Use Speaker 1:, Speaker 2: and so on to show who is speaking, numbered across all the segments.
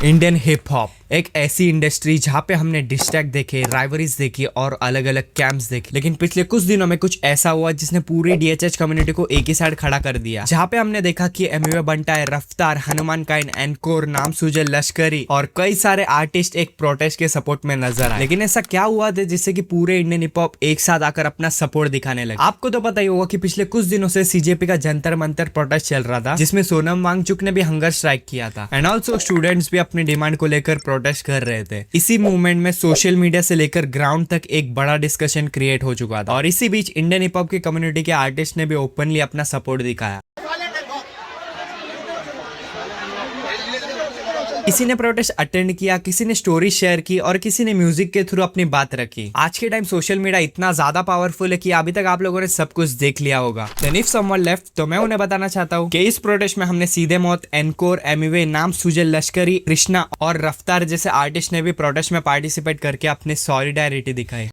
Speaker 1: Indian hip hop एक ऐसी industry जहाँ पे हमने डिस्ट्रैक्ट देखे, राइवरीज देखी और अलग अलग कैंप्स देखे, लेकिन पिछले कुछ दिनों में कुछ ऐसा हुआ जिसने पूरी डीएचएच कम्युनिटी को एक ही साइड खड़ा कर दिया। जहाँ पे हमने देखा कि एमवे बंटा है, रफ्तार, हनुमान काइन, एनकोर, नाम सुजय, लश्करी और कई सारे आर्टिस्ट एक प्रोटेस्ट के सपोर्ट में नजर आए। लेकिन ऐसा क्या हुआ था जिससे कि पूरे इंडियन हिप हॉप एक साथ आकर अपना सपोर्ट दिखाने लगे। आपको तो पता ही होगा कि पिछले कुछ दिनों से सीजेपी का जंतर मंतर प्रोटेस्ट चल रहा था, जिसमें सोनम वांगचुक ने भी हंगर स्ट्राइक किया था एंड ऑल्सो स्टूडेंट्स भी अपनी डिमांड को लेकर प्रोटेस्ट कर रहे थे। इसी मूवमेंट में सोशल मीडिया से लेकर ग्राउंड तक एक बड़ा डिस्कशन क्रिएट हो चुका था और इसी बीच इंडियन हिप हॉप की कम्युनिटी के आर्टिस्ट ने भी ओपनली अपना सपोर्ट दिखाया। किसी ने प्रोटेस्ट अटेंड किया, किसी ने स्टोरी शेयर की और किसी ने म्यूजिक के थ्रू अपनी बात रखी। आज के टाइम सोशल मीडिया इतना ज्यादा पावरफुल है कि अभी तक आप लोगों ने सब कुछ देख लिया होगा। देन इफ समवन लेफ्ट, तो मैं उन्हें बताना चाहता हूँ कि इस प्रोटेस्ट में हमने सीधे मौत, एनकोर, एमवे, नाम सुजय, लश्करी, कृष्णा और रफ्तार जैसे आर्टिस्ट ने भी प्रोटेस्ट में पार्टिसिपेट करके अपनी सॉलिडारिटी दिखाई।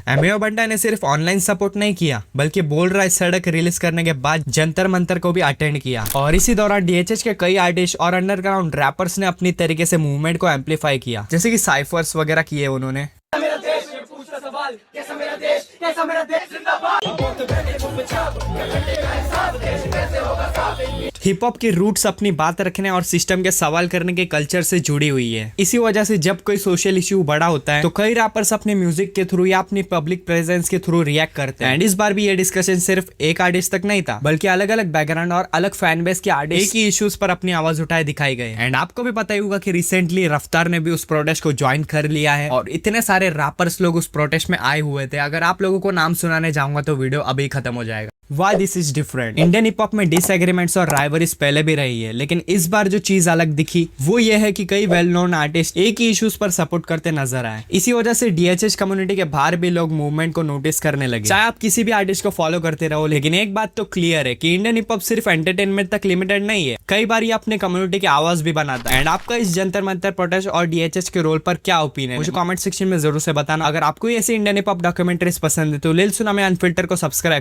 Speaker 1: एमवे बंटा ने सिर्फ ऑनलाइन सपोर्ट नहीं किया बल्कि बोल रहा है सड़क रिलीज करने के बाद जंतर मंतर को भी अटेंड किया और इसी दौरान डीएचएच के कई आर्टिस्ट और अंडरग्राउंड रैपर्स ने अपनी तरीके से मूवमेंट को एम्पलीफाई किया, जैसे कि साइफर्स वगैरह किए उन्होंने। हिप हॉप की रूट्स अपनी बात रखने और सिस्टम के सवाल करने के कल्चर से जुड़ी हुई है। इसी वजह से जब कोई सोशल इश्यू बड़ा होता है तो कई रैपर्स अपने म्यूजिक के थ्रू या अपनी पब्लिक प्रेजेंस के थ्रू रिएक्ट करते हैं। एंड इस बार भी ये डिस्कशन सिर्फ एक आर्टिस्ट तक नहीं था बल्कि अलग अलग बैकग्राउंड और अलग फैन बेस के आर्टिस्ट एक ही इश्यूज पर अपनी आवाज उठाए दिखाई गए। एंड आपको भी पता ही होगा कि रिसेंटली रफ्तार ने भी उस प्रोटेस्ट को ज्वाइन कर लिया है और इतने सारे रैपर्स लोग उस प्रोटेस्ट में आए हुए थे। अगर आप लोगों को नाम सुनाने जाऊंगा तो वीडियो अभी खत्म हो जाएगा। Why this is different? Indian hip hop में डिसएग्रीमेंट्स और राइवरीज पहले भी रही है, लेकिन इस बार जो चीज अलग दिखी वो ये है कि कई वेल नोन आर्टिस्ट एक ही इश्यूज पर सपोर्ट करते नजर आए। इसी वजह से डीएचएच कम्युनिटी के बाहर भी लोग मूवमेंट को नोटिस करने लगे। चाहे आप किसी भी आर्टिस्ट को फॉलो करते रहो, लेकिन एक बात तो क्लियर है कि इंडियन हिप हॉप सिर्फ एंटरटेनमेंट तक लिमिटेड नहीं है, कई बार ये अपने कम्युनिटी की आवाज भी बनाता है। एंड आपका इस जंतर मंतर प्रोटेस्ट और डीएचएच के रोल पर क्या ओपिनियन है मुझे कमेंट सेक्शन में जरूर से बताना। अगर आपको ऐसे इंडियन हिप हॉप डॉक्यूमेंट्रीज पसंद है तो लिल सुना में अनफिल्टर को सब्सक्राइब